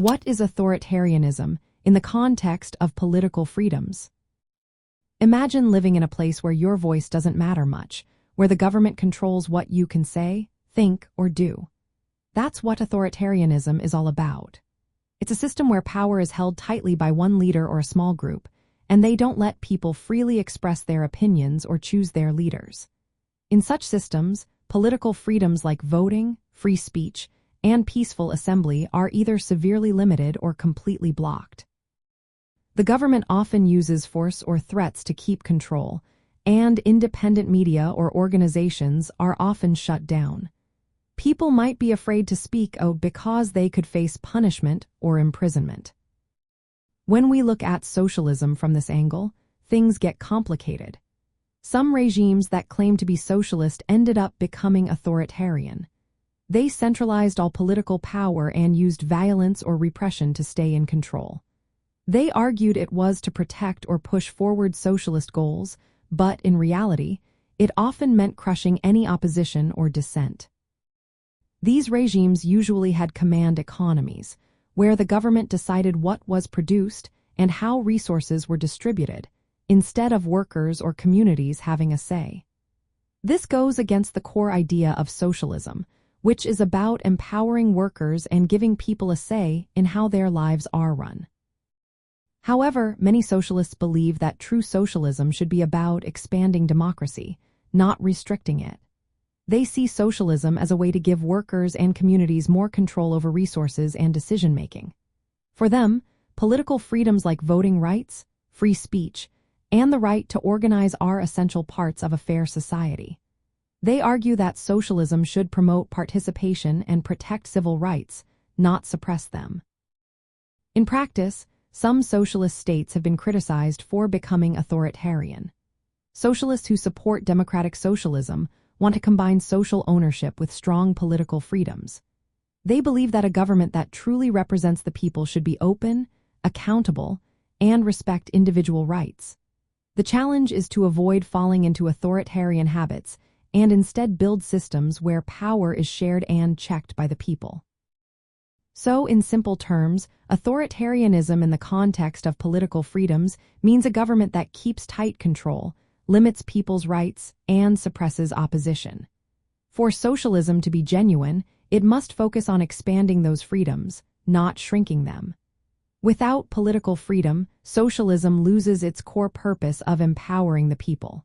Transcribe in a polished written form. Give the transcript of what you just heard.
What is authoritarianism in the context of political freedoms? Imagine living in a place where your voice doesn't matter much, where the government controls what you can say, think, or do. That's what authoritarianism is all about. It's a system where power is held tightly by one leader or a small group, and they don't let people freely express their opinions or choose their leaders. In such systems, political freedoms like voting, free speech, and peaceful assembly are either severely limited or completely blocked. The government often uses force or threats to keep control, and independent media or organizations are often shut down. People might be afraid to speak because they could face punishment or imprisonment. When we look at socialism from this angle, things get complicated. Some regimes that claim to be socialist ended up becoming authoritarian. They centralized all political power and used violence or repression to stay in control. They argued it was to protect or push forward socialist goals, but in reality, it often meant crushing any opposition or dissent. These regimes usually had command economies, where the government decided what was produced and how resources were distributed, instead of workers or communities having a say. This goes against the core idea of socialism, which is about empowering workers and giving people a say in how their lives are run. However, many socialists believe that true socialism should be about expanding democracy, not restricting it. They see socialism as a way to give workers and communities more control over resources and decision-making. For them, political freedoms like voting rights, free speech, and the right to organize are essential parts of a fair society. They argue that socialism should promote participation and protect civil rights, not suppress them. In practice, some socialist states have been criticized for becoming authoritarian. Socialists who support democratic socialism want to combine social ownership with strong political freedoms. They believe that a government that truly represents the people should be open, accountable, and respect individual rights. The challenge is to avoid falling into authoritarian habits and instead build systems where power is shared and checked by the people. So, in simple terms, authoritarianism in the context of political freedoms means a government that keeps tight control, limits people's rights, and suppresses opposition. For socialism to be genuine, it must focus on expanding those freedoms, not shrinking them. Without political freedom, socialism loses its core purpose of empowering the people.